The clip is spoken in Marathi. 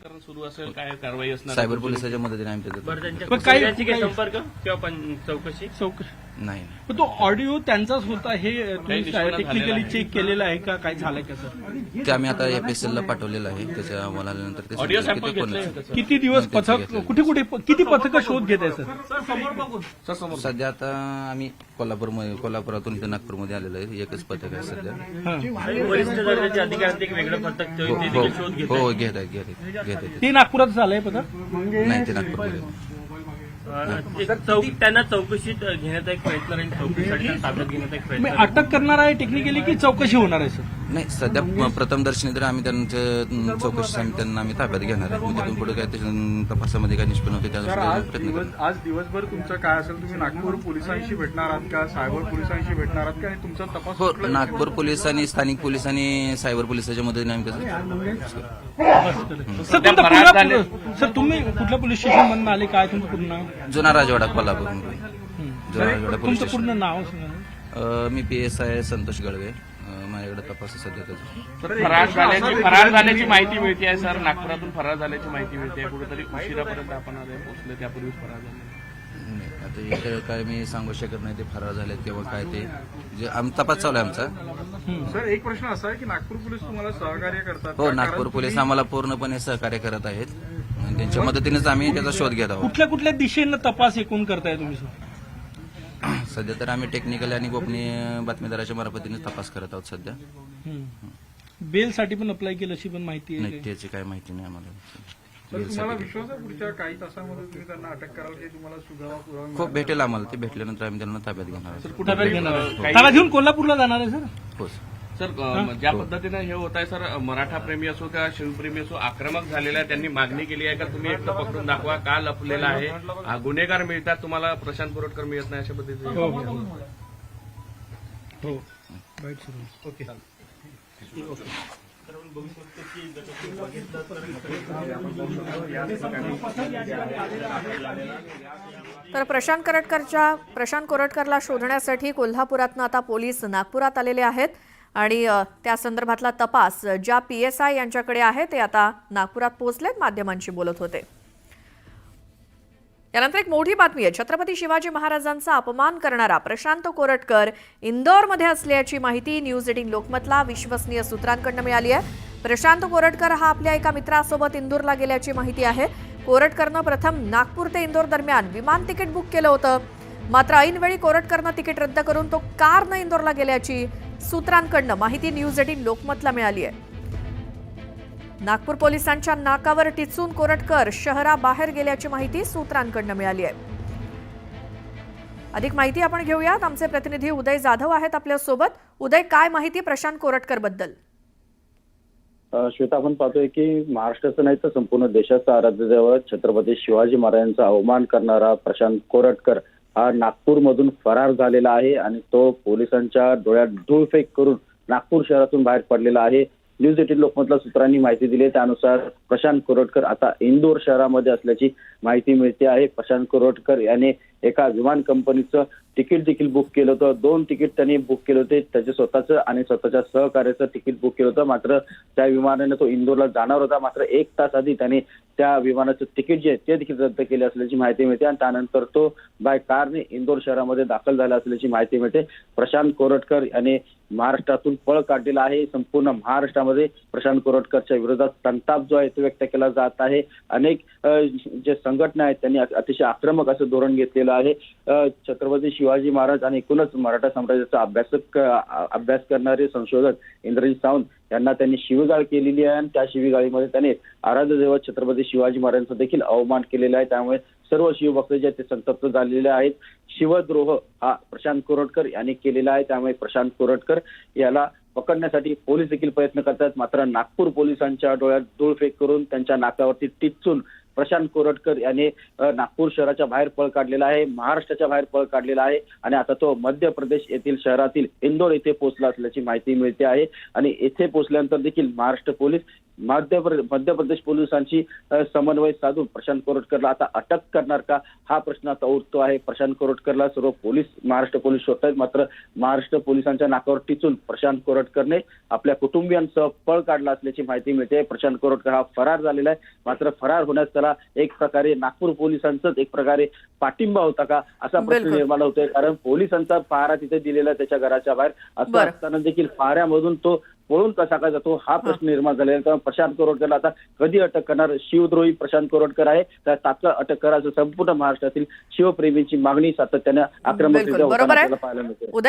प्रकरण सुरू असेल, काय कारवाई असणार? सायबर पोलिसाच्या मदतीने आम्ही त्याचं बरं, त्यांच्या पण काही- कुटुंबियांची काही संपर्क किंवा चौकशी? नाही पण तो ऑडिओ त्यांचाच होता हे तुम्ही निष्पन्न टेक्निकली झालेला चेक केलेलं आहे का? काय झालंय का सर? ते आम्ही आता FSL ला पाठवलेलं आहे. त्याच्या अहवाल आल्यानंतर ते ऑडिओ सांगतील सॅम्पल की ते कोण घेतलंय आहे. का, सर? किती दिवस पथक कुठे कुठे किती पथकं शोध घेत आहे सर? सर, समोर सध्या आता आम्ही कोल्हापुरातून इथे नागपूरमध्ये आलेलो आहे. एकच पथक आहे सध्या. वरिष्ठ दर्जाचे अधिकाऱ्यांचे एक वेगळं पथक ते हो देखील शोध घेत हो घेत आहेत. ते नागपुरात झालंय पथक? नाही ते नागपूरमध्ये. त्यांना चौकशीत घेण्याचा एक प्रयत्न राहील, चौकशीसाठी त्यांना ताब्यात घेण्याचा एक प्रयत्न मी राहील. अटक करणार आहे टेक्निकली की चौकशी होणार आहे सर? नाही सध्या प्रथमदर्शनी तर आम्ही त्यांच्या चौकशीसाठी त्यांना आम्ही ताब्यात घेणार आहे. तिथून पुढे काय ते तपासामध्ये काय निष्पन्न होते त्यानुसार प्रयत्न करणार. आज दिवसभर तुमचं काय असेल, तुम्ही नागपूर पोलिसांशी भेटणार आहात का, सायबर पोलिसांशी भेटणार आहात का, आणि तुमचा तपास हो नागपूर पोलीस आणि स्थानिक पोलीस आणि सायबर पोलिसाच्या मदतीने आम्ही त्याचं सर तुमचा पूर्ण सर तुम्ही कुठल्या पोलीस स्टेशन मधून आले, काय तुमचं पूर्ण नाव? जुना राजवाडा कोल्हापूर. जुना राजवाडा पोलीस तुमचं पूर्ण स्टेशन. नाव सांगा. मी PSI संतोष गळवे. माझ्याकडे तपास आहे सध्या त्याचा. फरार झाल्याची माहिती मिळते आहे सर. नागपुरातून फरार झाल्याची माहिती मिळते आहे. कुठेतरी उशिरापर्यंत आपण आले पोहोचले, त्यापूर्वीच फरार झाले. नाही, आता इथे काय मी सांगू शकत नाही ते फरार झाले किंवा काय ते जे तपास चालू आहे आमचा. सर एक प्रश्न असा आहे की नागपूर पोलीस तुम्हाला सहकार्य करतात हो का? नागपूर कारण पोलीस तुम्ही- आम्हाला पूर्णपणे सहकार्य करत आहेत. आणि त्यांच्या मदतीनेच आम्ही त्याचा शोध घेत आहोत. कुठल्या कुठल्या दिशेनं तपास एकूण करताय तुम्ही सर? सध्या तर आम्ही टेक्निकल आणि गोपनीय बातमीदाराच्या मार्फतीने तपास करत आहोत सध्या. बेलसाठी पण अप्लाय केलं अशी पण माहिती नाही आहे. त्याची काही माहिती नाही आम्हाला. सर तुम्हाला विश्वास आहे पुढच्या काही तासामध्ये तुम्ही त्यांना अटक कराल की तुम्हाला सुगावा पुरावा हो भेटेल आम्हाला. ते भेटल्यानंतर आम्ही त्यांना ताब्यात घेणार आहोत. ताब्यात घेणार आहे. त्याला घेऊन कोल्हापूरला जाणार आहे सर? हो सर, ज्या पद्धतीनं हे होत आहे सर, मराठा प्रेमी असो किंवा शिवप्रेमी असो आक्रमक झालेला आहे. त्यांनी मागणी केली आहे का तुम्ही एकटं पकडून दाखवा, का लपलेला आहे, गुन्हेगार मिळतात, तुम्हाला प्रशांत कोरटकर मिळत नाही, अशा पद्धतीने. हो राईट सर. ओके. तर प्रशांत कोरटकरला शोधण्यासाठी कोल्हापुरातनं आता पोलीस नागपुरात आलेले आहेत आणि त्या संदर्भातला तपास ज्या PSI यांच्याकडे आहे ते आता नागपुरात पोहोचलेत, माध्यमांशी बोलत होते. यानंतर एक मोठी बातमी आहे. छत्रपती शिवाजी महाराजांचा अपमान करणारा प्रशांत कोरटकर इंदोरमध्ये असल्याची माहिती न्यूज 18 लोकमतला विश्वसनीय सूत्रांकडून मिळाली आहे. प्रशांत कोरटकर हा आपल्या एका मित्रासोबत इंदोरला गेल्याची माहिती आहे. कोरटकरनं प्रथम नागपूर ते इंदोर दरम्यान विमान तिकीट बुक केलं होतं, मात्र ऐनवेळी कोरटकरनं तिकीट रद्द करून तो कारनं इंदोरला गेल्याची सूत्रांकडून माहिती न्यूज 18 लोकमतला मिळाली आहे. नागपूर पोलिसांच्या नाकावर टिचून कोरटकर शहराबाहेर गेल्याची माहिती सूत्रांकडून मिळाली आहे. अधिक माहिती आपण घेऊयात. आमचे प्रतिनिधी उदय जाधव आहेत आपल्या सोबत. उदय, काय माहिती प्रशांत कोरटकर बद्दल? श्वेता, आपण पाहतोय की महाराष्ट्राचं नाही तर संपूर्ण देशाचा आराध्य दैवत छत्रपती शिवाजी महाराजांचा अवमान करणारा प्रशांत कोरटकर हा नागपूरमधून फरार झालेला आहे आणि तो पोलिसांच्या डोळ्यात धूळफेक करून नागपूर शहरातून बाहेर पडलेला आहे. न्यूज 18 लोकमतला सूत्रांनी माहिती दिली. त्यानुसार प्रशांत कोरटकर आता इंदोर शहरामध्ये असल्याची माहिती मिळते आहे. प्रशांत कोरटकर याने एका विमान कंपनीचं तिकीट देखील बुक केलं होतं. 2 तिकीट त्यांनी बुक केले होते. त्याचे स्वतःचं आणि स्वतःच्या सहकार्याचं तिकीट बुक केलं होतं. मात्र त्या विमानाने तो इंदोरला जाणार होता. मात्र 1 तास आधी त्याने त्या विमानाचं तिकीट जे आहे ते देखील रद्द केले असल्याची माहिती मिळते आणि त्यानंतर तो बाय कारने इंदोर शहरामध्ये दाखल झाला असल्याची माहिती मिळते. प्रशांत कोरटकर याने महाराष्ट्रातून पळ काढलेला आहे. संपूर्ण महाराष्ट्रामध्ये प्रशांत कोरटकरच्या विरोधात संताप जो आहे तो व्यक्त केला जात आहे. अनेक जे संघटना आहेत त्यांनी अतिशय आक्रमक असं धोरण घेतलेलं आहे. छत्रपती शिवाजी महाराज आणि एकूणच मराठा साम्राज्याचा अभ्यास करणारे संशोधक इंद्रजित सावंत यांना त्यांनी शिवीगाळ केलेली आहे आणि त्या शिवीगाळीमध्ये त्याने आराध्य दैवत छत्रपती शिवाजी महाराजांचा देखील अवमान केलेला आहे. त्यामुळे सर्व शिवभक्त जे आहेत ते संतप्त झालेले आहेत. शिवद्रोह हा प्रशांत कोरटकर यांनी केलेला आहे. त्यामुळे प्रशांत कोरटकर याला पकडण्यासाठी पोलीस देखील प्रयत्न करतात. मात्र नागपूर पोलिसांच्या डोळ्यात धूळफेक करून त्यांच्या नाकावरती टिचून प्रशांत कोरटकर याने नागपूर शहराच्या बाहेर पळ काढलेला आहे, महाराष्ट्राच्या बाहेर पळ काढलेला आहे आणि आता तो मध्य प्रदेश येथील शहरातील इंदोर येथे पोहोचला असल्याची माहिती मिळते आहे. आणि येथे पोहोचल्यानंतर देखील महाराष्ट्र पोलीस मध्य प्रदेश पोलिसांची समन्वय साधून प्रशांत कोरटकरला आता अटक करणार का, हा प्रश्न आता उठतो आहे. प्रशांत कोरटकरला सर्व महाराष्ट्र पोलीस शोधतायत, मात्र महाराष्ट्र पोलिसांच्या नाकावर टिचून प्रशांत कोरटकरने आपल्या कुटुंबियांसह पळ काढला असल्याची माहिती मिळते. प्रशांत कोरटकर हा फरार झालेला आहे, मात्र फरार होण्यास त्याला एक प्रकारे नागपूर पोलिसांचाच एक प्रकारे पाठिंबा होता का असा प्रश्न बिलकुल. निर्माण होतोय. कारण पोलिसांचा पहारा तिथे दिलेला आहे त्याच्या घराच्या बाहेर, असं बरं. असताना देखील पहाऱ्यामधून तो पळून कसा काय जातो हा प्रश्न निर्माण झालेला आहे. कारण प्रशांत कोरटकरला आता कधी अटक करणार, शिवद्रोही प्रशांत कोरटकर आहे तर तात्काळ अटक करा असं संपूर्ण महाराष्ट्रातील शिवप्रेमींची मागणी सातत्याने आक्रमकरित्या बिलकुल. बरोबर होताना आहे. आपल्याला पाहायला मिळते. उदय